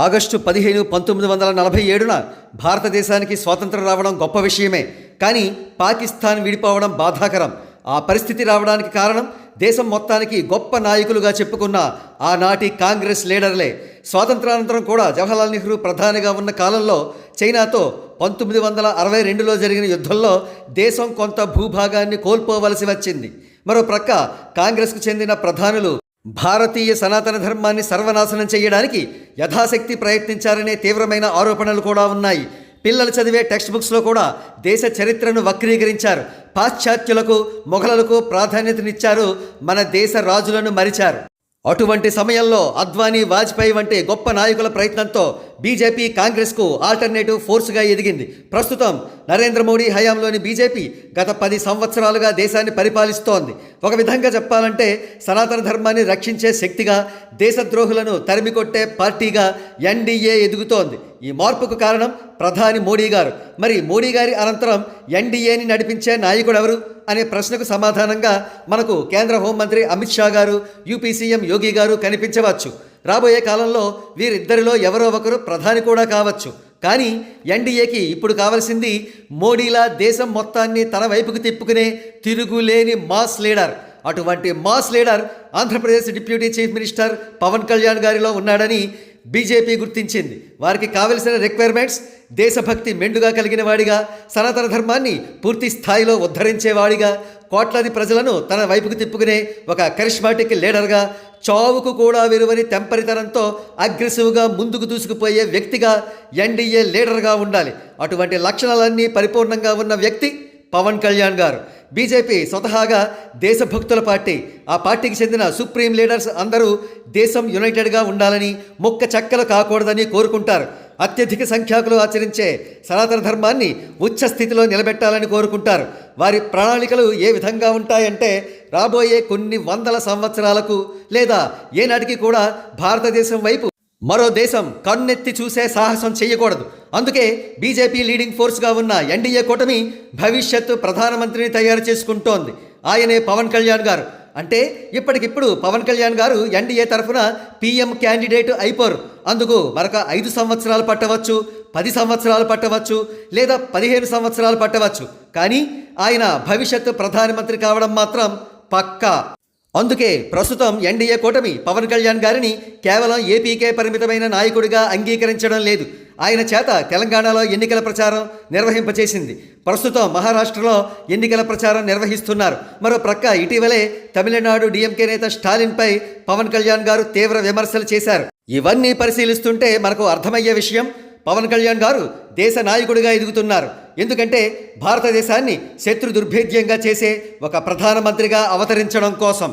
August 15, 1947న భారతదేశానికి స్వాతంత్రం రావడం గొప్ప విషయమే. కానీ పాకిస్తాన్ విడిపోవడం బాధాకరం. ఆ పరిస్థితి రావడానికి కారణం దేశం మొత్తానికి గొప్ప నాయకులుగా చెప్పుకున్న ఆనాటి కాంగ్రెస్ లీడర్లే. స్వాతంత్రానంతరం కూడా జవహర్లాల్ నెహ్రూ ప్రధానిగా ఉన్న కాలంలో చైనాతో 1962లో జరిగిన యుద్ధంలో దేశం కొంత భూభాగాన్ని కోల్పోవలసి వచ్చింది. మరో ప్రక్క కాంగ్రెస్కు చెందిన ప్రధానులు భారతీయ సనాతన ధర్మాన్ని సర్వనాశనం చేయడానికి యథాశక్తి ప్రయత్నించారనే తీవ్రమైన ఆరోపణలు కూడా ఉన్నాయి. పిల్లలు చదివే టెక్స్ట్ బుక్స్లో కూడా దేశ చరిత్రను వక్రీకరించారు. పాశ్చాత్యులకు, మొఘలులకు ప్రాధాన్యతనిచ్చారు. మన దేశ రాజులను మరిచారు. అటువంటి సమయంలో అద్వానీ, వాజ్పేయి వంటి గొప్ప నాయకుల ప్రయత్నంతో బీజేపీ కాంగ్రెస్కు ఆల్టర్నేటివ్ ఫోర్స్గా ఎదిగింది. ప్రస్తుతం నరేంద్ర మోడీ హయాంలోని బీజేపీ గత 10 సంవత్సరాలుగా దేశాన్ని పరిపాలిస్తోంది. ఒక విధంగా చెప్పాలంటే సనాతన ధర్మాన్ని రక్షించే శక్తిగా, దేశద్రోహులను తరిమికొట్టే పార్టీగా ఎన్డీఏ ఎదుగుతోంది. ఈ మార్పుకు కారణం ప్రధాని మోడీ గారు. మరి మోడీ గారి అనంతరం ఎన్డీఏని నడిపించే నాయకుడు ఎవరు అనే ప్రశ్నకు సమాధానంగా మనకు కేంద్ర హోంమంత్రి అమిత్ షా గారు, యూపీ సీఎం యోగి గారు కనిపించవచ్చు. రాబోయే కాలంలో వీరిద్దరిలో ఎవరో ఒకరు ప్రధాని కూడా కావచ్చు. కానీ ఎన్డీఏకి ఇప్పుడు కావాల్సింది మోడీలా దేశం మొత్తాన్ని తన వైపుకు తిప్పుకునే తిరుగులేని మాస్ లీడర్. అటువంటి mass leader Andhra Pradesh deputy chief minister Pawan Kalyan గారిలో ఉన్నాడని బీజేపీ గుర్తించింది. వారికి కావలసిన రిక్వైర్మెంట్స్ దేశభక్తి మెండుగా కలిగిన వాడిగా, సనాతన ధర్మాన్ని పూర్తి స్థాయిలో ఉద్ధరించేవాడిగా, కోట్లాది ప్రజలను తన వైపుకు తిప్పుకునే ఒక కరిష్మాటిక్ లీడర్గా, చావుకు కూడా విలువని తెంపరితనంతో అగ్రెసివ్గా ముందుకు దూసుకుపోయే వ్యక్తిగా ఎన్డీఏ లీడర్గా ఉండాలి. అటువంటి లక్షణాలన్నీ పరిపూర్ణంగా ఉన్న వ్యక్తి పవన్ కళ్యాణ్ గారు. బీజేపీ స్వతహాగా దేశభక్తుల పార్టీ. ఆ పార్టీకి చెందిన సుప్రీం లీడర్స్ అందరూ దేశం యునైటెడ్గా ఉండాలని, మొక్క చెక్కలు కాకూడదని కోరుకుంటారు. అత్యధిక సంఖ్యాకులు ఆచరించే సనాతన ధర్మాన్ని ఉచ్చ స్థితిలో నిలబెట్టాలని కోరుకుంటారు. వారి ప్రణాళికలు ఏ విధంగా ఉంటాయంటే రాబోయే కొన్ని వందల సంవత్సరాలకు లేదా ఏనాటికి కూడా భారతదేశం వైపు మరో దేశం కన్నెత్తి చూసే సాహసం చేయకూడదు. అందుకే బీజేపీ లీడింగ్ ఫోర్స్గా ఉన్న ఎన్డీఏ కూటమి భవిష్యత్తు ప్రధానమంత్రిని తయారు చేసుకుంటోంది. ఆయనే పవన్ కళ్యాణ్ గారు. అంటే ఇప్పటికిప్పుడు పవన్ కళ్యాణ్ గారు ఎన్డీఏ తరఫున పీఎం క్యాండిడేట్ అయిపోరు. అందుకు మరొక 5 సంవత్సరాలు పట్టవచ్చు, 10 సంవత్సరాలు పట్టవచ్చు, లేదా 15 సంవత్సరాలు పట్టవచ్చు. కానీ ఆయన భవిష్యత్తు ప్రధానమంత్రి కావడం మాత్రం పక్కా. అందుకే ప్రస్తుతం ఎన్డీఏ కూటమి పవన్ కళ్యాణ్ గారిని కేవలం ఏపీకే పరిమితమైన నాయకుడిగా అంగీకరించడం లేదు. ఆయన చేత తెలంగాణలో ఎన్నికల ప్రచారం నిర్వహింపచేసింది. ప్రస్తుతం మహారాష్ట్రలో ఎన్నికల ప్రచారం నిర్వహిస్తున్నారు. మరో ప్రక్క ఇటీవలే తమిళనాడు డీఎంకే నేత స్టాలిన్పై పవన్ కళ్యాణ్ గారు తీవ్ర విమర్శలు చేశారు. ఇవన్నీ పరిశీలిస్తుంటే మనకు అర్థమయ్యే విషయం, పవన్ కళ్యాణ్ గారు దేశ నాయకుడిగా ఎదుగుతున్నారు. ఎందుకంటే భారతదేశాన్ని శత్రు దుర్భేద్యంగా చేసే ఒక ప్రధానమంత్రిగా అవతరించడం కోసం.